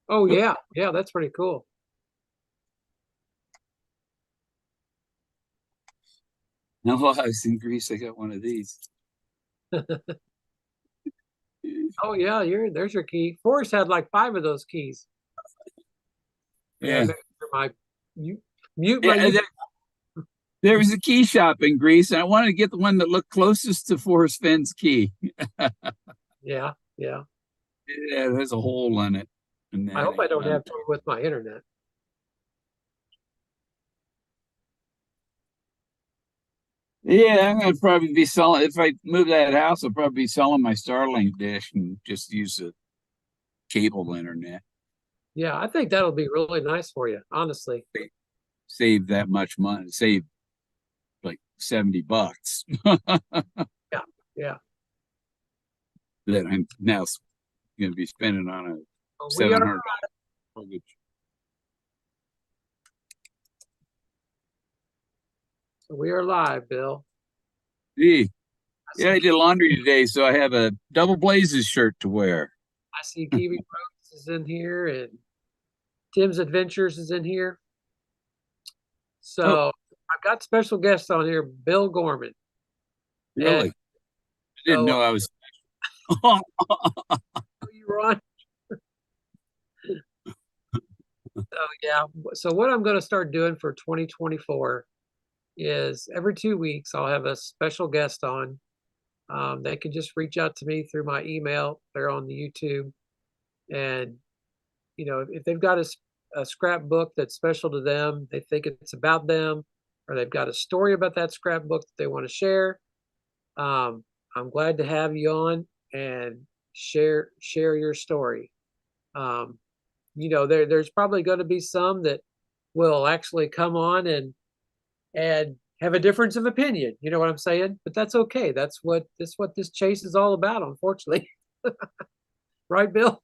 Oh yeah, yeah, that's pretty cool. No, I was in Greece. I got one of these. Oh yeah, there's your key. Forrest had like 5 of those keys. I gotta Yeah. make sure my you mute my Yeah, you. there was a key shop in Greece, and I wanted to get the one that looked closest to Forrest Fenn's key. Yeah, yeah. Yeah, it has a hole in it. And I that hope I ain't don't none. have trouble with my internet. Yeah, I'm gonna probably be selling if I move that house, I'll probably be selling my Starlink dish and just use the cable internet. Yeah, I think that'll be really nice for you, honestly. Save that much money, save like $70 Yeah, yeah. that I'm now gonna be spending on a We are $700 mortgage. we are live, Bill. Gee, I yeah, see I did laundry today, so I have a double blazes shirt to wear. I see Kiwi Rose is in here and Tim's Adventures is in here. Oh, So I've got special guests on here, Bill Gorman. And really? I didn't so know I was. you were on. So yeah. So what I'm going to start doing for 2024 is every 2 weeks I'll have a special guest on. They can just reach out to me through my email. They're on the YouTube, and if they've got a scrapbook that's special to them, they think it's about them, or they've got a story about that scrapbook that they want to share. Um, I'm glad to have you on and share your story. Um, there's probably going to be some that will actually come on and have a difference of opinion. You know what I'm saying? But that's okay. That's what this chase is all about, unfortunately. Right, Bill?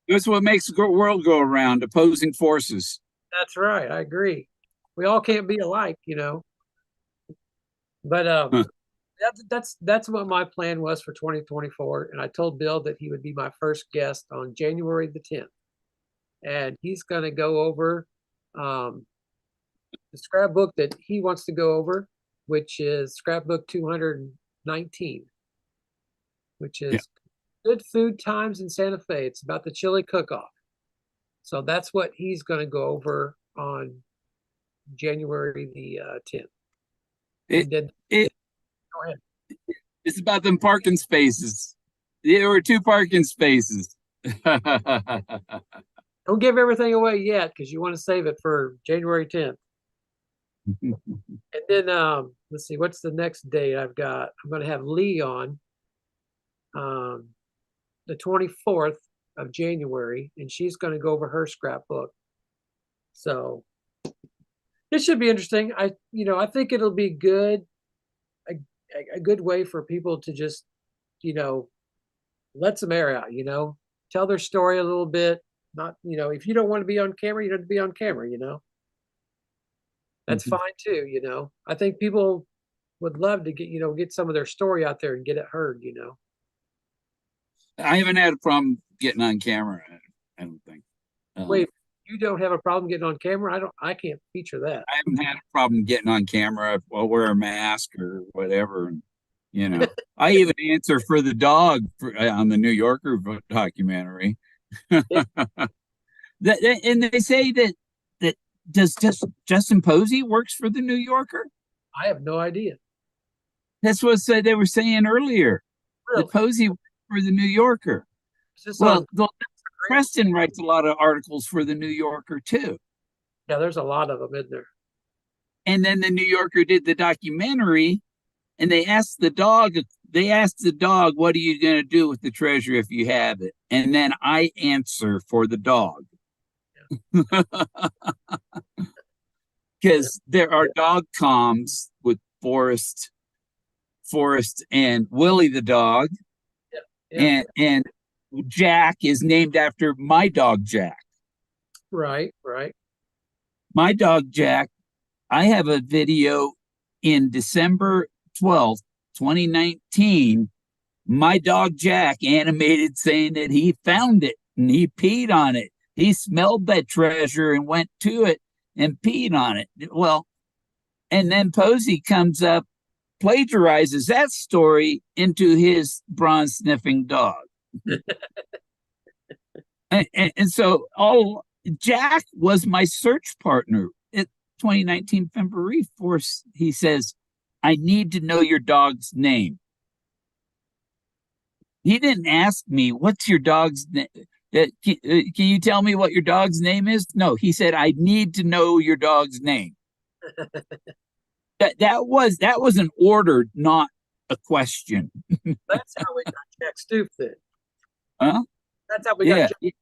That's what makes the world go around, opposing forces. That's right. I agree. We all can't be alike. But Huh. that's what my plan was for 2024. And I told Bill that he would be my first guest on January the 10th. And he's going to go over um, the scrapbook that he wants to go over, which is scrapbook 219, which Yeah. is Good Food Times in Santa Fe. It's about the chili cook-off. So that's what he's going to go over on January the 10th. It, And then it go ahead. it's about them parking spaces. There were 2 parking spaces. Don't give everything away yet because you want to save it for January 10th. And then let's see, what's the next date I've got? I'm going to have Lee on um, the 24th of January, and she's going to go over her scrapbook. So it should be interesting. I think it'll be good, a, a good way for people to just, you know, let some air out. Tell their story a little bit. Not, if you don't want to be on camera, you don't have to be on camera. That's fine too. I think people would love to get some of their story out there and get it heard. I haven't had a problem getting on camera. I don't think. Wait, you don't have a problem getting on camera? I can't feature that. I haven't had a problem getting on camera. I'll wear a mask or whatever. And, I even answer for the dog on the New Yorker documentary. And they say that does Justin Posey works for the New Yorker? I have no idea. That's what they were saying earlier. Really? That Posey works for the New Yorker. Is this on? Well, Preston writes a lot of articles for the New Yorker too. Yeah, there's a lot of them in there. And then the New Yorker did the documentary, and they asked the dog, what are you going to do with the treasure if you have it? And then I answer for the dog. Because there are dog comms with Forrest and Willie the dog. Yeah. And Jack is named after my dog Jack. Right. My dog Jack, I have a video in December 12th, 2019. My dog Jack animated saying that he found it and he peed on it. he smelled that treasure and went to it and peed on it. Well, and then Posey comes up, plagiarizes that story into his bronze sniffing dog. And so all Jack was my search partner at 2019 February 4th. He says, I need to know your dog's name. He didn't ask me, what's your dog's name? Can you tell me what your dog's name is? No, he said, I need to know your dog's name. That was an order, not a question. That's how we got Jack Stoof then. Huh? That's how we Yeah. got Jack.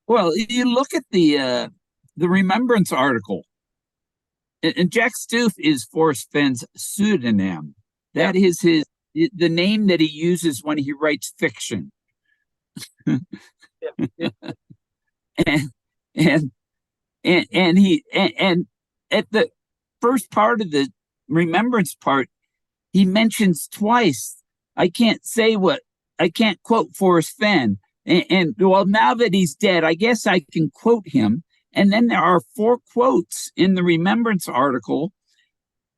Well, you look at the remembrance article, and Jack Stoof is Forrest Fenn's pseudonym. That is the name that he uses when he writes fiction. Yeah. and and at the first part of the remembrance part, he mentions twice. I can't quote Forrest Fenn. And well, now that he's dead, I guess I can quote him. And then there are 4 quotes in the remembrance article.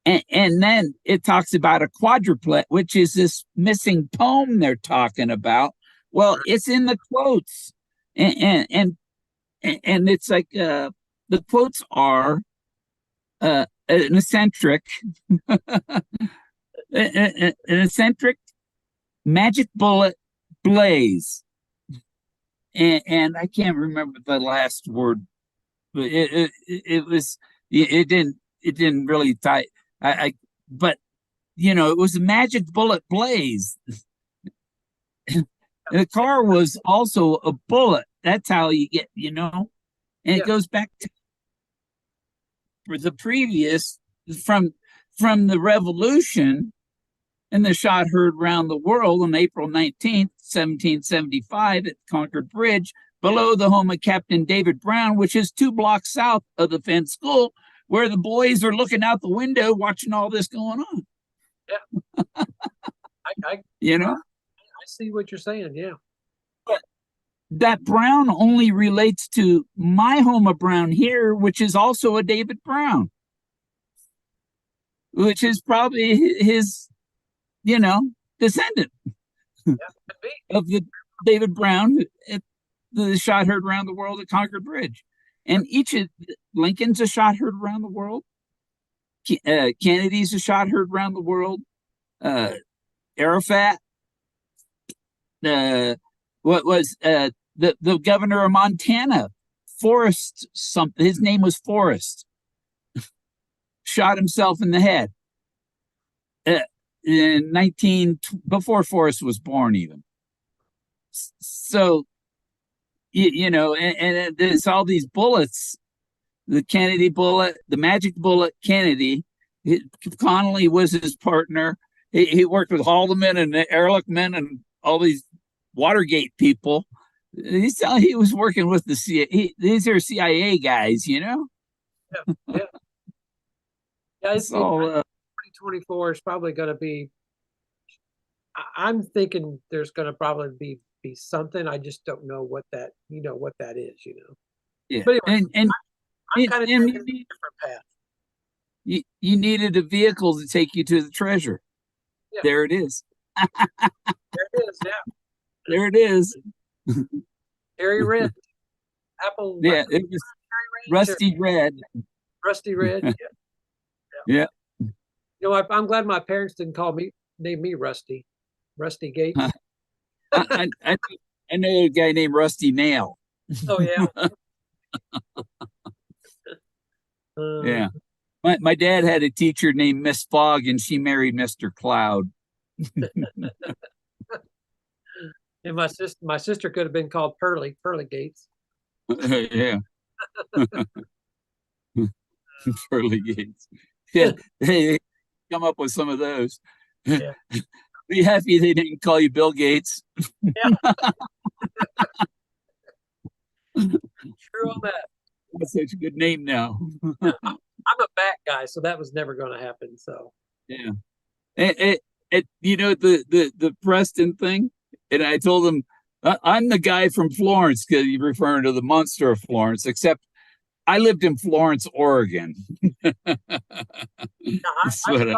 And then it talks about a quadruplet, which is this missing poem they're talking about. Well, it's in the quotes. And it's like the quotes are an eccentric, an eccentric magic bullet blaze. And I can't remember the last word, but it didn't really tie. But it was a magic bullet blaze. The car was also a bullet. That's how you get, and it goes back to for the previous from the revolution and the shot heard round the world on April 19th, 1775 at Concord Bridge, below the home of Captain David Brown, which is 2 blocks south of the Fenn School, where the boys are looking out the window watching all this going on. Yeah. I see what you're saying, yeah. But that Brown only relates to my home of Brown here, which is also a David Brown, which is probably his descendant of the David Brown at the shot heard around the world at Concord Bridge. And each of Lincoln's a shot heard around the world. Kennedy's a shot heard around the world. Arafat, what was the governor of Montana, Forrest something. His name was Forrest. Shot himself in the head. In before Forrest was born, even. So, and there's all these bullets. The Kennedy bullet, the magic bullet, Kennedy. Connolly was his partner. He worked with Haldeman and Ehrlichman and all these Watergate people. He was working with the CIA. These are CIA guys, Yeah. Yeah, so 2024 is probably going to be. I'm thinking there's going to probably be something. I just don't know what that is. Yeah, but anyway, I'm kind of taking a different path. You needed a vehicle to take you to the treasure. Yeah. There it is. There it is. Yeah. There it is. Cherry red. Apple. Yeah, it was rusty red. Rusty red. Yeah. I'm glad my parents didn't name me Rusty. Rusty Gates. I know a guy named Rusty Nail. Oh yeah. Yeah. My dad had a teacher named Miss Fogg, and she married Mr. Cloud. And my sister could have been called Pearly Gates. Yeah. Pearly Gates. Yeah. Hey, come up with some of those. Yeah. Be happy they didn't call you Bill Gates. Yeah. True on that. That's such a good name now. I'm a bat guy, so that was never going to happen. So yeah, the Preston thing, and I told him I'm the guy from Florence because you're referring to the monster of Florence, except I lived in Florence, Oregon. Now, That's what I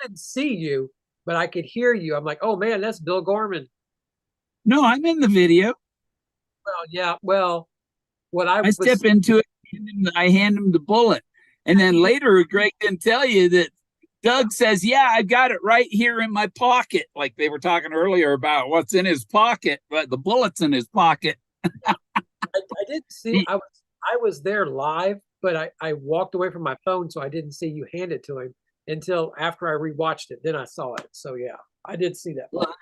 didn't see you, but I could hear you. I'm like, oh man, that's Bill Gorman. no, I'm in the video. Well, yeah. Well, what I I was step into it, I hand him the bullet. And then later, Greg didn't tell you that Doug says, yeah, I got it right here in my pocket. Like they were talking earlier about what's in his pocket, but the bullet's in his pocket. I didn't see I was there live, but I walked away from my phone, so I didn't see you hand it to him until after I rewatched it. Then I saw it. So yeah, I did see that part. Well,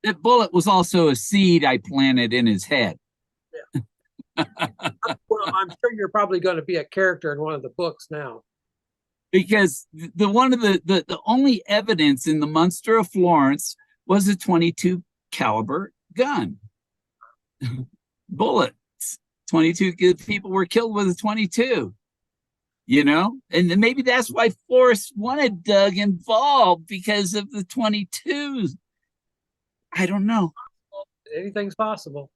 that bullet was also a seed I planted in his head. Yeah. Well, I'm sure you're probably going to be a character in one of the books now. Because the one of the only evidence in the Monster of Florence was a 22 caliber gun. Bullets. 22 people were killed with a 22. And maybe that's why Forrest wanted Doug involved because of the 22s. I don't know. Anything's possible.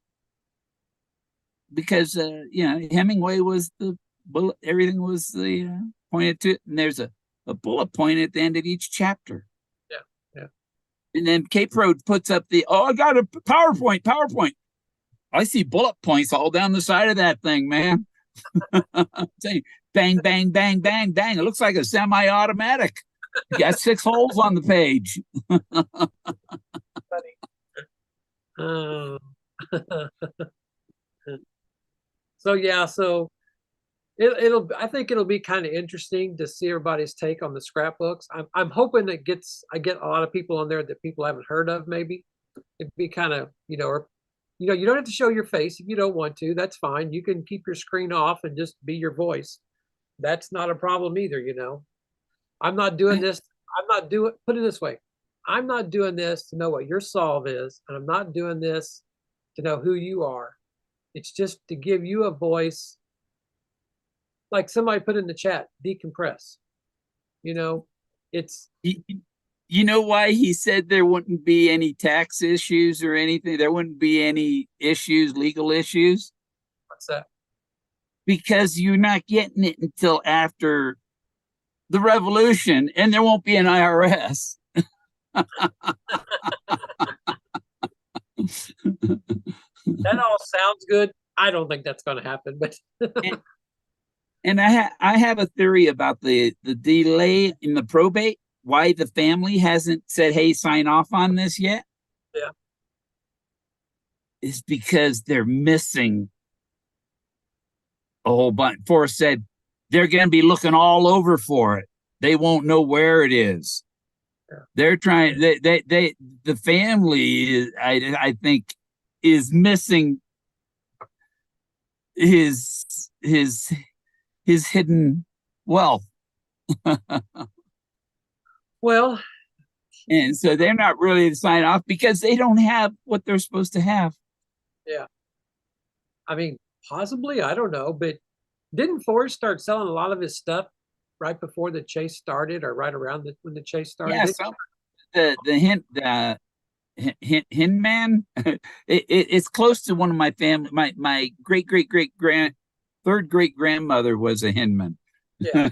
Because Hemingway was the bullet, everything was the pointed to it, and there's a bullet point at the end of each chapter. Yeah, yeah. And then Cape Road puts up I got a PowerPoint. I see bullet points all down the side of that thing, man. Saying bang, bang, bang, bang, bang. It looks like a semi-automatic. You got 6 holes on the page. Funny. So yeah, so it'll I think it'll be kind of interesting to see everybody's take on the scrapbooks. I'm hoping I get a lot of people on there that people haven't heard of. Maybe it'd be kind of or you don't have to show your face if you don't want to. That's fine. You can keep your screen off and just be your voice. That's not a problem either. I'm not doing this. Put it this way. I'm not doing this to know what your solve is, and I'm not doing this to know who you are. It's just to give you a voice. Like somebody put in the chat, decompress. It's You know why he said there wouldn't be any tax issues or anything? There wouldn't be any issues, legal issues? what's that? Because you're not getting it until after the revolution, and there won't be an IRS. That all sounds good. I don't think that's going to happen, but and I have a theory about the delay in the probate. Why the family hasn't said, "Hey, sign off on this yet?" Yeah, is because they're missing a whole bunch. Forrest said they're going to be looking all over for it. They won't know where it is. Yeah. They're trying. The family, I think, is missing his hidden wealth. Well, and so they're not really to sign off because they don't have what they're supposed to have. Yeah. I mean, possibly, I don't know, but didn't Forrest start selling a lot of his stuff right before the chase started, or right around when the chase started? Yeah, the Hinman. It's close to one of my family. My great third great grandmother was a Hinman. Yeah.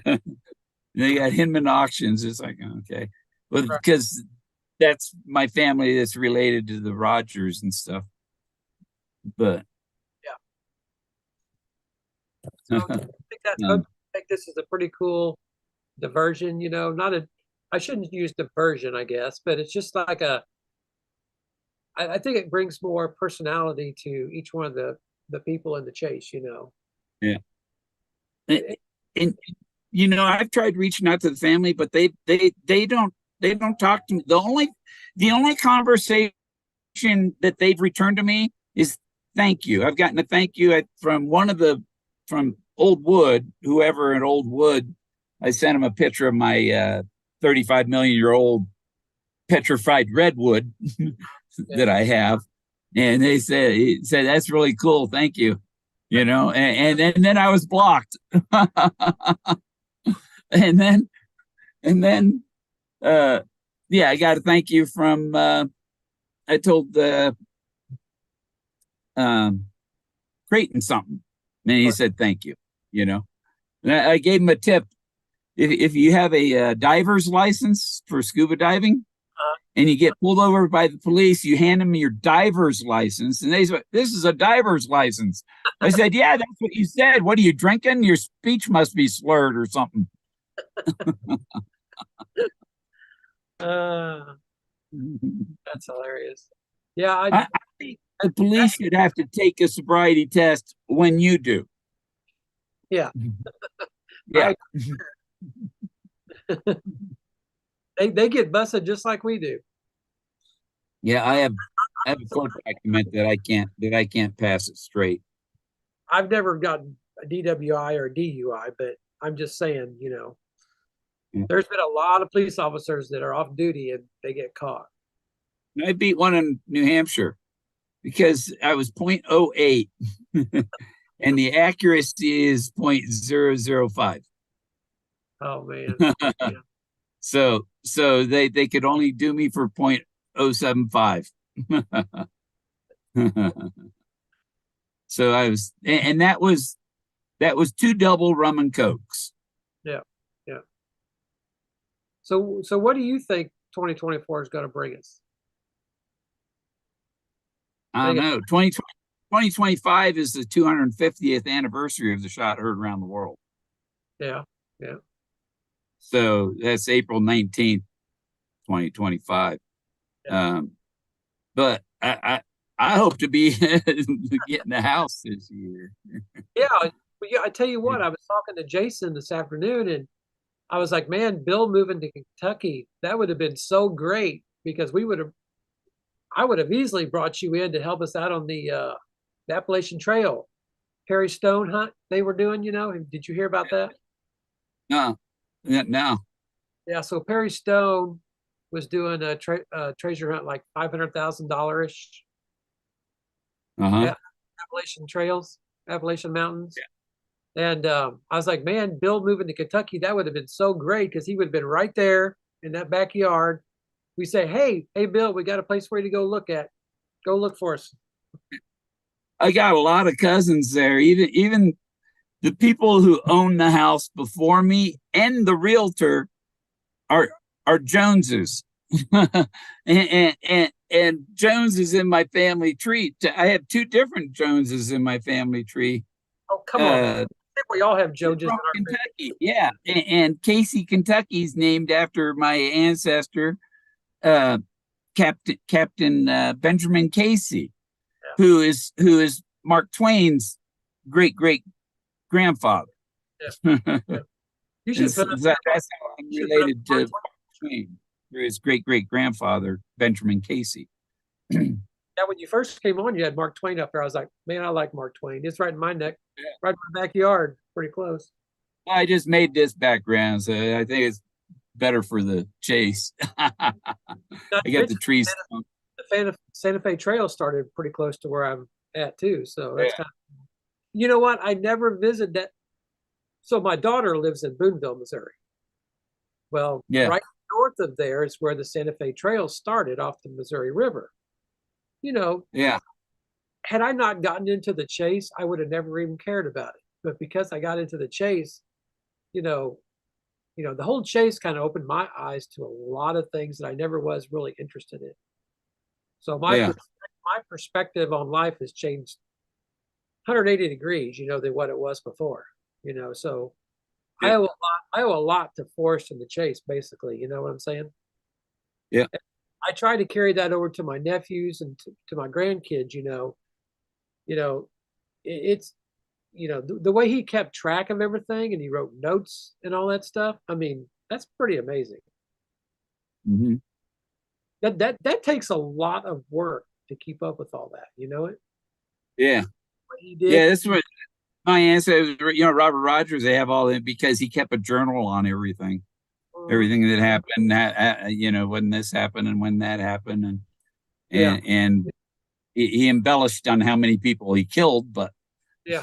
They got Hinman auctions. It's like, okay, well, because that's my family that's related to the Rogers and stuff. But yeah, so I think that's I think this is a pretty cool diversion. I shouldn't use diversion, I guess, but it's just like I think it brings more personality to each one of the people in the chase. Yeah, and I've tried reaching out to the family, but they don't talk to me. The only conversation that they've returned to me is thank you. I've gotten a thank you from Old Wood, whoever in Old Wood. I sent him a picture of my 35 million year old petrified redwood that I have, and he said that's really cool. Thank you. And then I was blocked. and then I got a thank you from I told Creighton something. And he said, thank you, you know. And I gave him a tip. If you have a diver's license for scuba diving and you get pulled over by the police, you hand them your diver's license. And they said, this is a diver's license. I said, yeah, that's what you said. What are you drinking? Your speech must be slurred or something. Uh, that's hilarious. Yeah, I think the police should have to take a sobriety test when you do. yeah, Yeah. I they get busted just like we do. Yeah, I have a court document that I can't pass it straight. I've never gotten a DWI or a DUI, but I'm just saying, Yeah. there's been a lot of police officers that are off duty and they get caught. I beat one in New Hampshire because I was .08 and the accuracy is .005. Oh man. Yeah. So they could only do me for .075. So I was, and that was two double rum and cokes. Yeah. Yeah. So what do you think 2024 is going to bring us? I don't know. 2025 is the 250th anniversary of the shot heard around the world. Yeah. Yeah. So that's April 19th, 2025. Yeah. But I hope to be getting a house this year. Yeah. I tell you what, I was talking to Jason this afternoon and I was like, man, Bill moving to Kentucky, that would have been so great because I would have easily brought you in to help us out on the Appalachian Trail, Perry Stone hunt they were doing. Did you hear about that? No, no. Yeah, so Perry Stone was doing a treasure hunt like $500,000 ish Uh-huh. at Appalachian Trails, Appalachian Mountains. And I was like, man, Bill moving to Kentucky, that would have been so great because he would have been right there in that backyard. We say, hey, Bill, we got a place for you to go look at. Go look for us. I got a lot of cousins there. Even the people who own the house before me and the realtor are Joneses. and Jones is in my family tree. I have two different Joneses in my family tree. Oh, come on. I think we all have Joneses in From our family. Kentucky, yeah. And Casey, Kentucky's named after my ancestor, uh, Captain Benjamin Casey, Yeah. who is Mark Twain's great grandfather. Yeah. Yeah. You should put us That's how I'm related to Mark Twain, through his great grandfather Benjamin Casey. Yeah, when you first came on, you had Mark Twain up there. I was like, man, I like Mark Twain. It's right in my neck, right in my backyard, pretty close. I just made this background, so I think it's better for the chase. I got the trees. The Santa Fe Trail started pretty close to where I'm at too. So that's kind of, you know what? I never visited that. So my daughter lives in Boonville, Missouri. Well, Yeah. right north of there is where the Santa Fe Trail started off the Missouri River. Yeah. Had I not gotten into the chase, I would have never even cared about it. But because I got into the chase, you know, the whole chase kind of opened my eyes to a lot of things that I never was really interested in. So Yeah. my perspective on life has changed 180 degrees, than what it was before. So Yeah. I owe a lot to Forrest and the chase, basically. You know what I'm saying? Yeah. I try to carry that over to my nephews and to my grandkids. It's the way he kept track of everything and he wrote notes and all that stuff. I mean, that's pretty amazing. Mm-hmm. That takes a lot of work to keep up with all that. You know it? Yeah. What he did. Yeah. That's what my ancestors, Robert Rogers, they have all that because he kept a journal on everything. Everything that happened, when this happened and when that happened, and he embellished on how many people he killed, but yeah,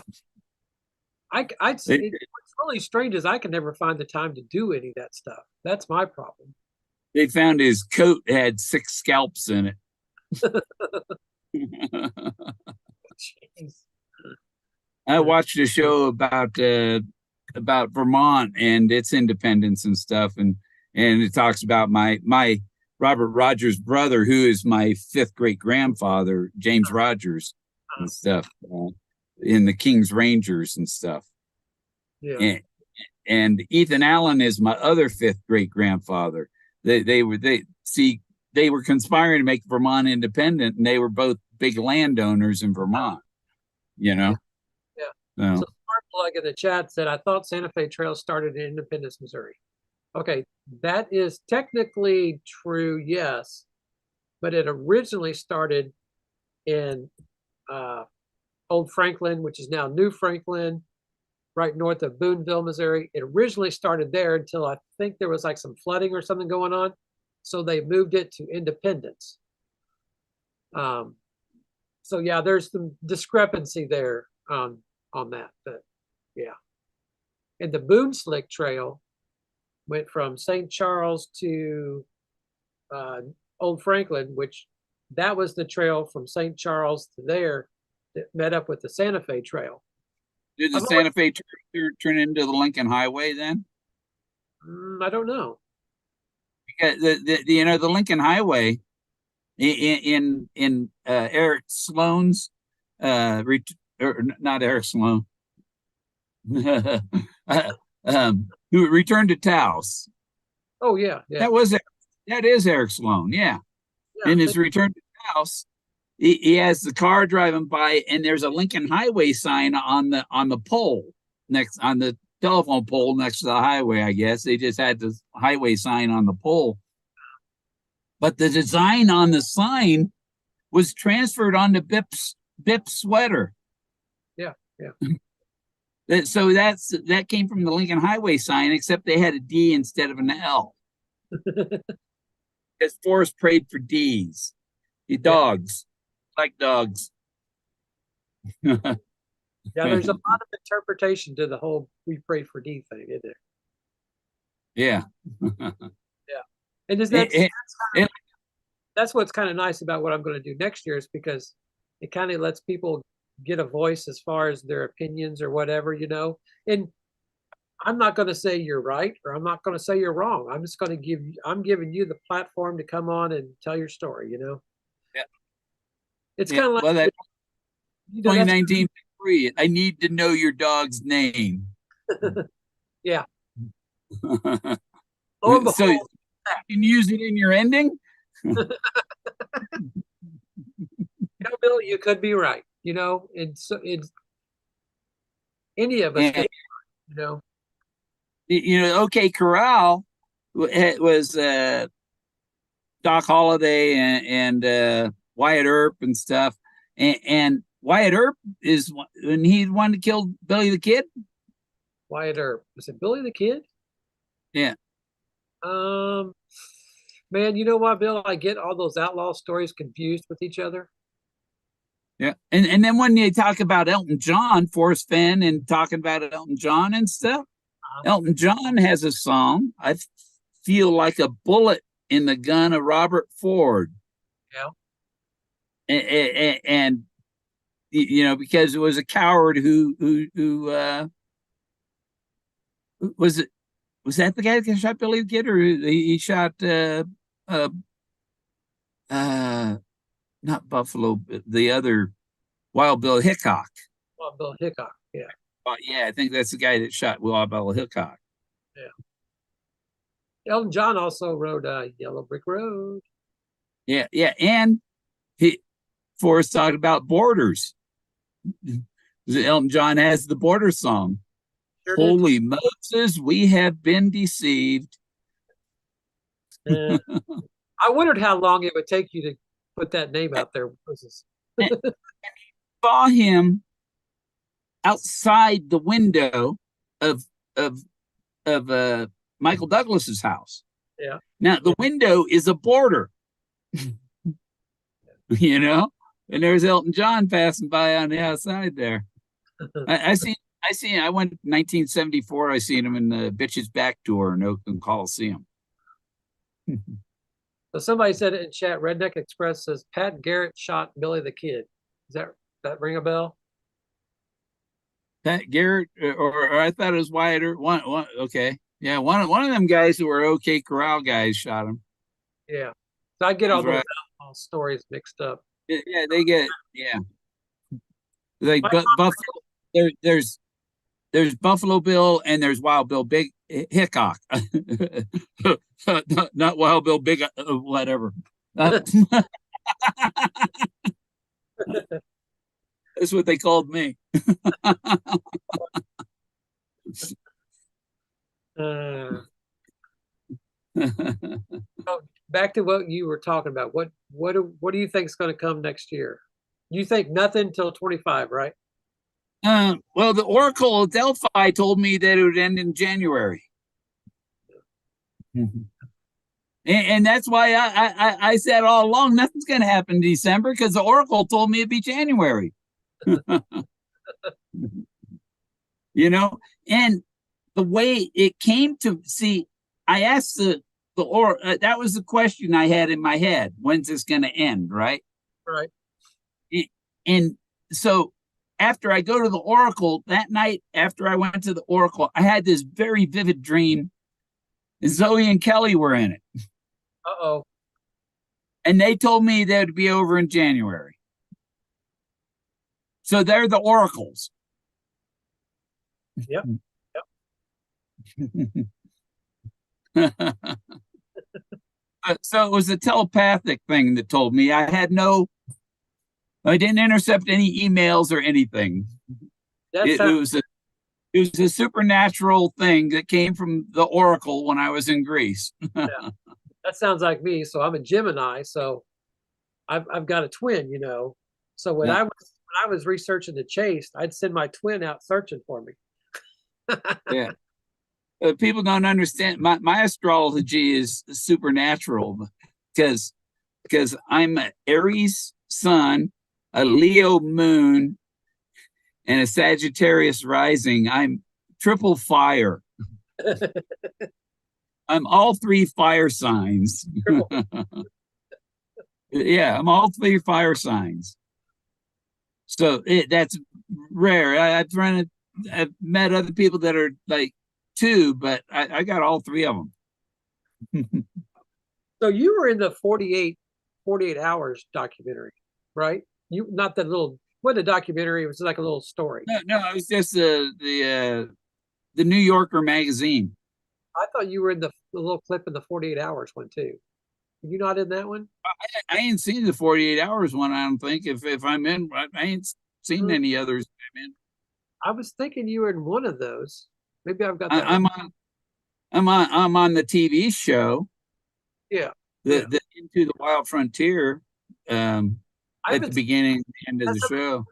I'd say what's really strange is I can never find the time to do any of that stuff. That's my problem. they found his coat had 6 scalps in it. jeez. I watched a show about Vermont and its independence and stuff, and it talks about my Robert Rogers' brother, who is my fifth great grandfather, James Rogers, and stuff, in the King's Rangers and stuff. Yeah. And Ethan Allen is my other fifth great grandfather. They were conspiring to make Vermont independent, and they were both big landowners in Vermont. You know, Yeah. so So Sparkplug in the chat said, I thought Santa Fe Trail started in Independence, Missouri. Okay, that is technically true, yes, but it originally started in Old Franklin, which is now New Franklin, right north of Boonville, Missouri. It originally started there until I think there was like some flooding or something going on. So they moved it to Independence. So yeah, there's some discrepancy there on that, but yeah. And the Boone Slick Trail went from St. Charles to Old Franklin, which that was the trail from St. Charles to there that met up with the Santa Fe Trail. did the I've always, Santa Fe turn into the Lincoln Highway then? I don't know. Because the Lincoln Highway in Eric Sloan's or not Eric Sloan, who returned to Taos. Oh yeah, yeah, That is Eric Sloan, yeah. yeah. In his return to Taos, he has the car driving by, and there's a Lincoln Highway sign on the pole next on the telephone pole next to the highway. I guess they just had the highway sign on the pole, but the design on the sign was transferred onto Bip's sweater. Yeah, yeah. So that came from the Lincoln Highway sign, except they had a D instead of an L. Because Forrest prayed for D's. The dogs, like dogs. Yeah, there's a lot of interpretation to the whole "we pray for D" thing, isn't there? Yeah. Yeah, and that's what's kind of nice about what I'm going to do next year is because it kind of lets people get a voice as far as their opinions or whatever, you know. And I'm not going to say you're right or I'm not going to say you're wrong. I'm just going to I'm giving you the platform to come on and tell your story, you know. Yeah. It's Yeah. kind of like, Well, that you know, that's 2019 free. I need to know your dog's name. yeah. Lo and So you behold, can use it in your ending. you know, Bill, you could be right. You know, it's any of us could, And you know. OK Corral it was Doc Holliday and Wyatt Earp and stuff. And Wyatt Earp is when he wanted to kill Billy the Kid. Wyatt Earp. Was it Billy the Kid? Yeah. Man, you know what, Bill? I get all those outlaw stories confused with each other. Yeah. And then when they talk about Elton John, Forrest Fenn, and talking about Elton John and stuff, Elton John has a song, I feel like a bullet in the gun of Robert Ford. Yeah. And you know, because it was a coward who was it was that the guy that shot Billy the Kid, or he shot not Buffalo, but the other Wild Bill Hickok. Well, Bill Hickok, yeah. Yeah, I think that's the guy that shot Wild Bill Hickok. Yeah. Elton John also wrote Yellow Brick Road. Yeah, yeah. And Forrest talked about borders. Elton John has the border song. Sure Holy Moses, we have been deceived. I wondered how long it would take you to put that name out there. Saw him outside the window of of Michael Douglas's house. Yeah. Now the window is a border, you know, and there's Elton John passing by on the outside there. I see. I went 1974. I seen him in the Bitches Back Tour in Oakland Coliseum. So somebody said it in chat. Redneck Express says Pat Garrett shot Billy the Kid. Is that That ring a bell? Pat Garrett, or I thought it was Wyatt. One. Okay, yeah, one of them guys who were OK Corral guys shot him. Yeah. So I get all Sounds those right. outlaw stories mixed up. Yeah, they get like My Buffalo. There's Buffalo Bill and there's Wild Bill Big Hickok, not Wild Bill Big whatever. That's what they called me. uh, oh, back to what you were talking about. What do you think is going to come next year? You think nothing till 25, right? Well, the Oracle of Delphi told me that it would end in January. And that's why I said all along nothing's going to happen in December because the Oracle told me it'd be January. You know, and the way it came to see, I asked the or that was the question I had in my head. When's this going to end? Right. Right. And so after I go to the Oracle that night, after I went to the Oracle, I had this very vivid dream. Zoe and Kelly were in it. Uh-oh. And they told me that it'd be over in January. So they're the oracles. Yep. So it was a telepathic thing that told me I didn't intercept any emails or anything. That It sounds was a supernatural thing that came from the Oracle when I was in Greece. yeah, that sounds like me. So I'm a Gemini, so I've got a twin, you know. So Yeah. when I was researching the chase, I'd send my twin out searching for me. Yeah. People don't understand my astrology is supernatural because I'm an Aries sun, a Leo moon, and a Sagittarius rising. I'm triple fire. I'm all three fire signs. Yeah, I'm all three fire signs. So that's rare. I've met other people that are like two, but I got all three of them. So you were in the 48 hours documentary, right? You not that little what a documentary, it was like a little story. No, it was just the New Yorker magazine. I thought you were in the little clip in the 48 hours one too. Were you not in that one? I ain't seen the 48 hours one. I don't think if I'm in, I ain't seen Mm, any others. I'm in. I was thinking you were in one of those. Maybe I've got that I, wrong. I'm on the TV show, Yeah, yeah. the Into the Wild Frontier, I've at the been beginning and the end of that's the show.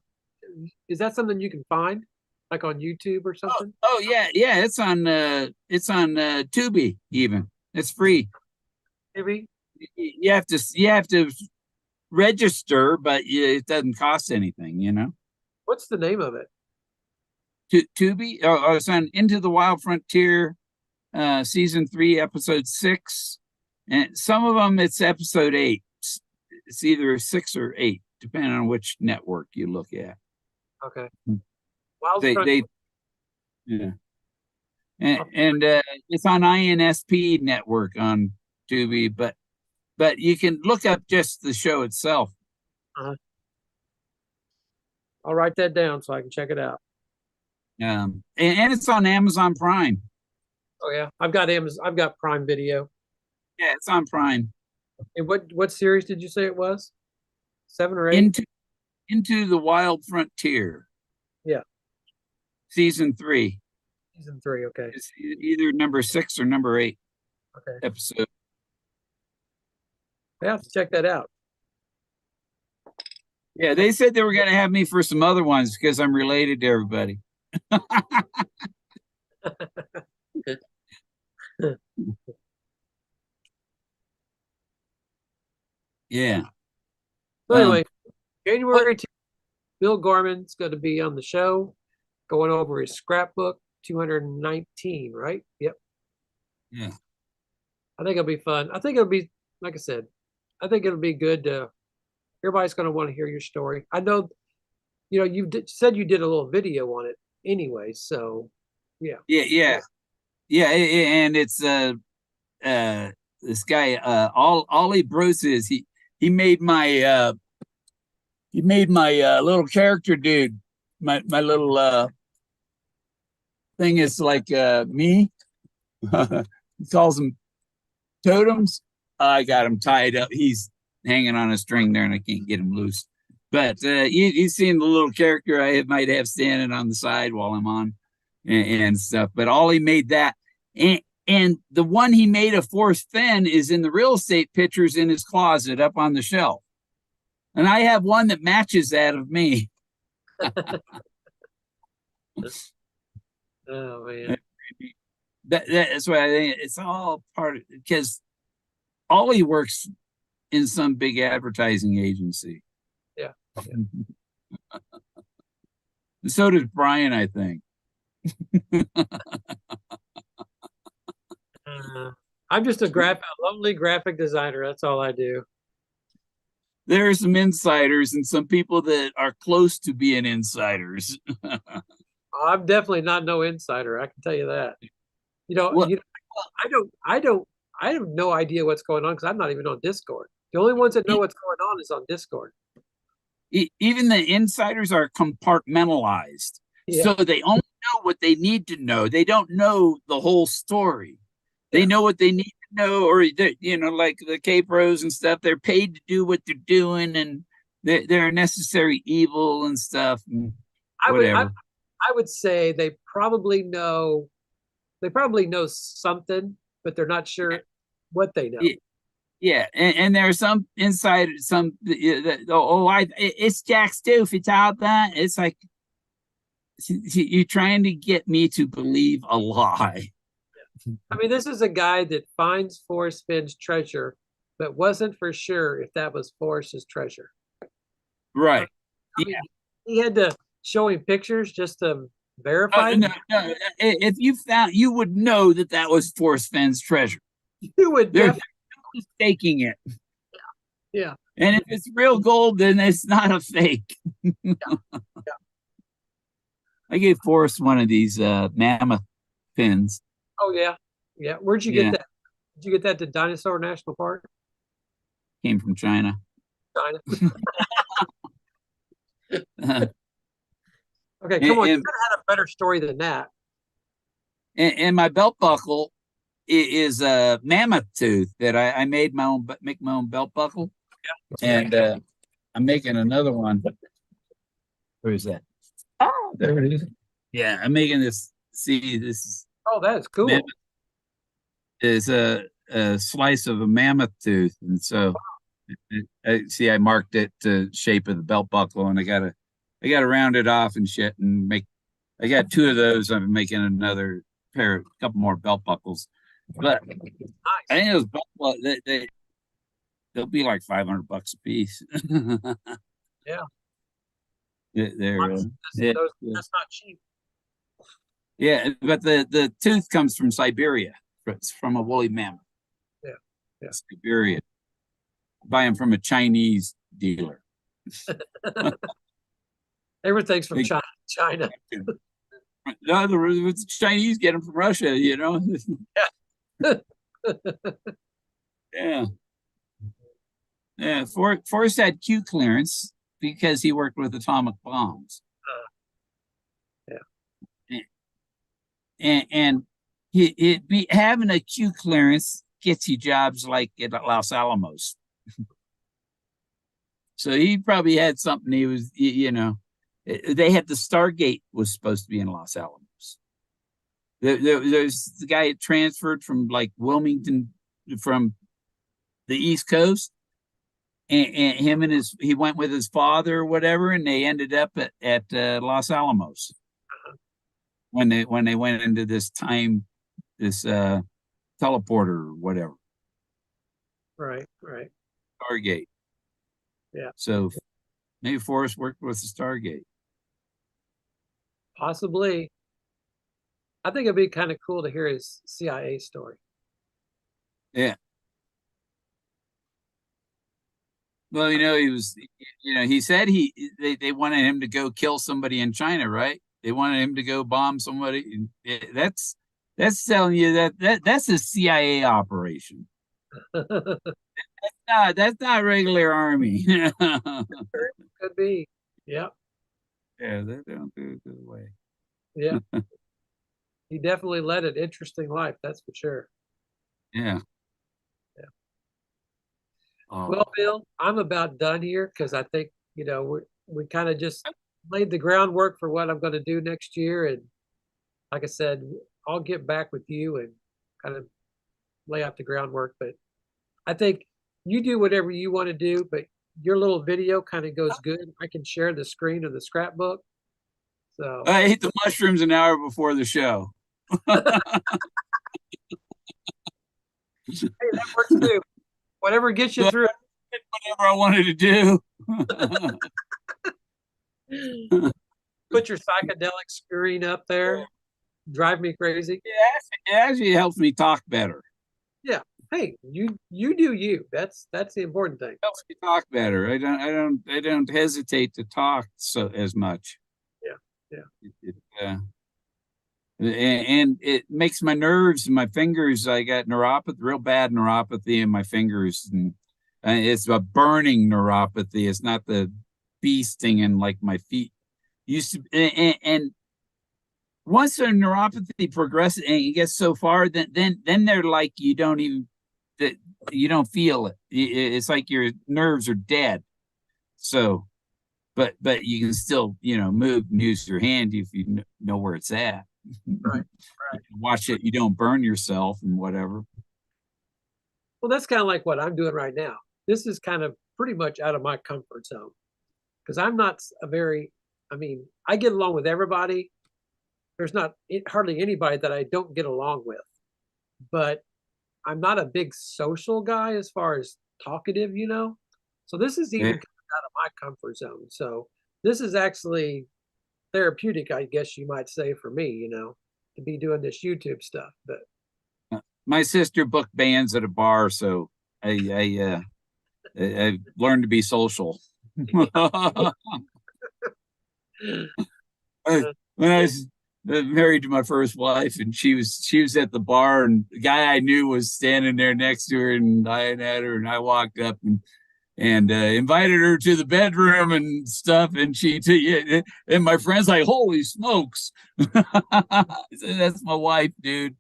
is that something you can find like on YouTube or something? Oh yeah, it's on Tubi even. It's free. Maybe. You have to register, but it doesn't cost anything. What's the name of it? Tubi. It's on Into the Wild Frontier, season 3, episode 6, and some of them it's episode 8. It's either 6 or 8, depending on which network you look at. Okay. Wild They Front. they yeah, and it's on INSP network on Tubi, but you can look up just the show itself. Uh-huh. I'll write that down so I can check it out. And it's on Amazon Prime. Oh yeah, I've got Amazon. I've got Prime Video. Yeah, it's on Prime. And what series did you say it was? 7 or 8? Into the Wild Frontier, Yeah, season 3. season 3. Okay, It's either number 6 or number 8 okay. episode. I have to check that out. Yeah, they said they were going to have me for some other ones because I'm related to everybody. Yeah. So Um, anyway, January 2nd, Bill Gorman's going to be on the show, going over his scrapbook 219. Right? Yep. yeah. I think it'll be fun. I think it'll be like I said. I think it'll be good. Everybody's going to want to hear your story. I know you said you did a little video on it anyway, so yeah. And it's this guy Ollie Bruce's he made my little character dude. My little thing is like me. He calls them totems. I got him tied up. He's hanging on a string there, and I can't get him loose. But you've seen the little character I might have standing on the side while I'm on and stuff. But Ollie made that, and the one he made of Forrest Fenn is in the real estate pictures in his closet up on the shelf. And I have one that matches that of me. Oh man. That's why I think it's all part of, because Ollie works in some big advertising agency. Yeah. So does Brian, I think. I'm just a lonely graphic designer. That's all I do. There are some insiders and some people that are close to being insiders. I'm definitely not no insider. I can tell you that. Well, I have no idea what's going on because I'm not even on Discord. The only ones that know what's going on is on Discord. even the insiders are compartmentalized. Yeah. So they only know what they need to know. They don't know the whole story. They Yeah. know what they need to know, or like the K pros and stuff. They're paid to do what they're doing, and they're necessary evil and stuff, and I would whatever. I would say they probably know something, but they're not sure what they know. Yeah, and there are some insiders, it's Jack Stoof. It's all that. It's like you're trying to get me to believe a lie. I mean, this is a guy that finds Forrest Fenn's treasure, but wasn't for sure if that was Forrest's treasure. Right. I mean, he had to show him pictures just to verify. No. If you found, you would know that was Forrest Fenn's treasure. You would They're definitely. mistaking it. Yeah. And if it's real gold, then it's not a fake. Yeah. I gave Forrest one of these mammoth pins. Oh yeah. Yeah. Where'd you get that? Did you get that to Dinosaur National Park? Came from China. China. Okay, come on. You could have had a better story than that. And my belt buckle is a mammoth tooth that I made make my own belt buckle. Yeah. And I'm making another one. Where is that? Oh, there it is. Yeah, I'm making this. See, this is. Oh, that is cool. Is a slice of a mammoth tooth, and so I marked it to shape of the belt buckle, and I gotta round it off and shit, and make. I got 2 of those. I'm making another couple more belt buckles, but nice. I think those belt they'll be like $500 a piece. Yeah. That's not cheap. Yeah, but the tooth comes from Siberia. It's from a woolly mammoth. Yeah. Siberia. Buy them from a Chinese dealer. Everything's from China. No, the Chinese get them from Russia, Yeah. Yeah. Forrest had Q clearance because he worked with atomic bombs. And having a Q clearance gets you jobs like at Los Alamos. So he probably had something. He was, they had the Stargate was supposed to be in Los Alamos. There's the guy that transferred from like Wilmington from the East Coast, and him and he went with his father or whatever, and they ended up at Los Alamos. When they went into this teleporter or whatever. Right. Stargate. Yeah. So maybe Forrest worked with the Stargate. Possibly. I think it'd be kind of cool to hear his CIA story. Yeah. Well, he was, he said they wanted him to go kill somebody in China, right? They wanted him to go bomb somebody. That's telling you that's a CIA operation. That's not regular army. Yeah, Could be. Yeah, they don't do it the way. yeah. He definitely led an interesting life, that's for sure. Yeah. Yeah. Well, Oh, Bill, I'm about done here because I think, we kind of just laid the groundwork for what I'm going to do next year. And like I said, I'll get back with you and kind of lay out the groundwork. But I think you do whatever you want to do, but your little video kind of goes good. I can share the screen of the scrapbook. So I ate the mushrooms an hour before the show. hey, that works too. Whatever gets you So through. whatever I wanted to do. Put your psychedelic screen up there. Drive me crazy. It actually helps me talk better. Yeah. Hey, you do you. That's the important thing. Helps me talk better. I don't hesitate to talk so as much. Yeah. Yeah. And it makes my nerves and my fingers. I got neuropathy, real bad neuropathy in my fingers, and it's a burning neuropathy. It's not the bee stinging like my feet used to. And once the neuropathy progresses and it gets so far, then they're like that you don't feel it. It's like your nerves are dead. So, but you can still move and use your hand if you know where it's at. Right. You Right. can watch it. You don't burn yourself and whatever. Well, that's kind of like what I'm doing right now. This is kind of pretty much out of my comfort zone because I'm not a very, I mean, I get along with everybody. There's not hardly anybody that I don't get along with, but I'm not a big social guy as far as talkative. So this is even Yeah. out of my comfort zone. So this is actually therapeutic, I guess you might say, for me, to be doing this YouTube stuff. But My sister booked bands at a bar, so I learned to be social. When I was married to my first wife, and she was at the bar, and the guy I knew was standing there next to her, and I had her, and I walked up and invited her to the bedroom and stuff, and and my friend's like, "Holy smokes!" That's my wife, dude.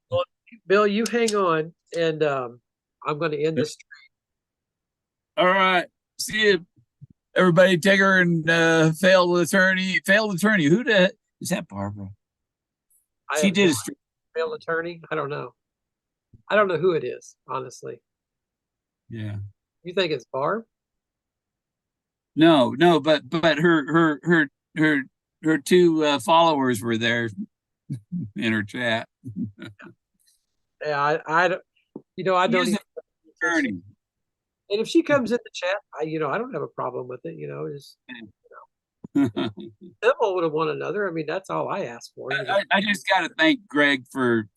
well, Bill, you hang on, and I'm going to end this. All right, see you. Everybody, take her and failed attorney. Failed attorney. Who the is that? Barbara. I She have no did a street. bail attorney. I don't know. I don't know who it is, honestly. Yeah. You think it's Barb? No, no, but her two followers were there in her chat. Yeah, I don't. I He don't is even. an attorney. And if she comes in the chat, I don't have a problem with it. Just civil with one another. I mean, that's all I ask for. I just got to thank Greg for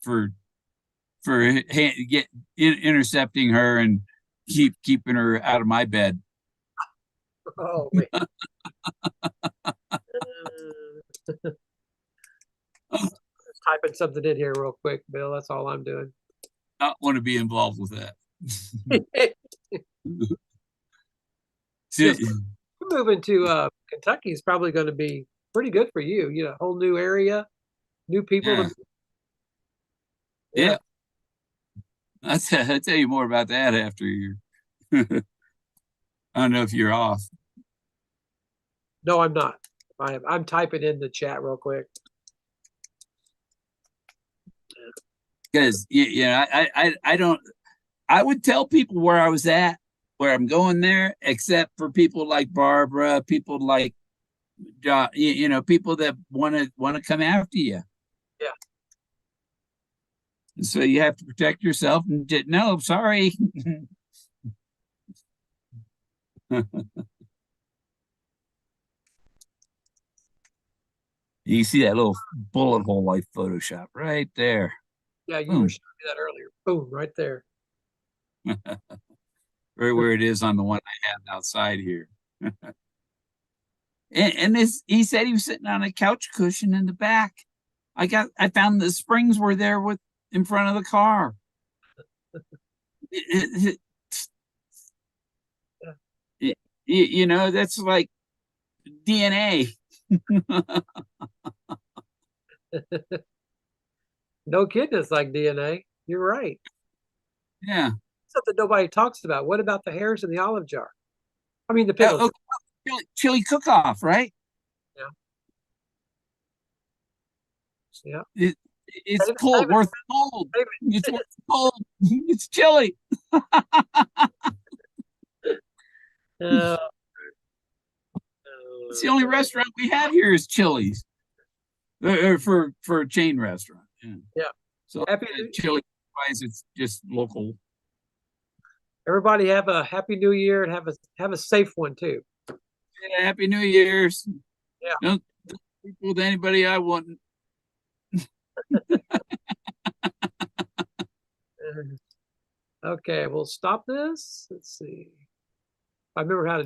intercepting her and keeping her out of my bed. Oh man. Just typing something in here real quick, Bill. That's all I'm doing. Not want to be involved with that. Yes, moving to Kentucky is probably going to be pretty good for you. Whole new area, new people Yeah, to. Yeah. yeah. I'll tell you more about that after you're. I don't know if you're off. No, I'm not. I'm typing in the chat real quick. Because I don't. I would tell people where I was at, where I'm going there, except for people like Barbara, people like people that want to come after you. Yeah. And so you have to protect yourself. And no, sorry. You see that little bullet hole I Photoshop right there. Yeah, you were Boom. showing me that earlier. Boom, right there. Right where it is on the one I have outside here. And this, he said he was sitting on a couch cushion in the back. I found the springs were there with in front of the car. It, you know, that's like DNA. No kidding, it's like DNA. You're right. Yeah. Something nobody talks about. What about the hairs in the olive jar? I mean, the pickle jar. Oh, chili cook-off, right? Yeah, yeah. It, it's Save it, cold, save it, worth cold. save It's worth it. cold. It's chili. Uh, It's the only restaurant we have here is Chili's for a chain restaurant. Yeah. yeah. So Happy New, chili wise, it's just local. everybody have a happy new year and have a safe one too. Yeah, Happy New Year's. Yeah. Don't sleep with anybody I wouldn't. Okay, we'll stop this. Let's see. I remember how to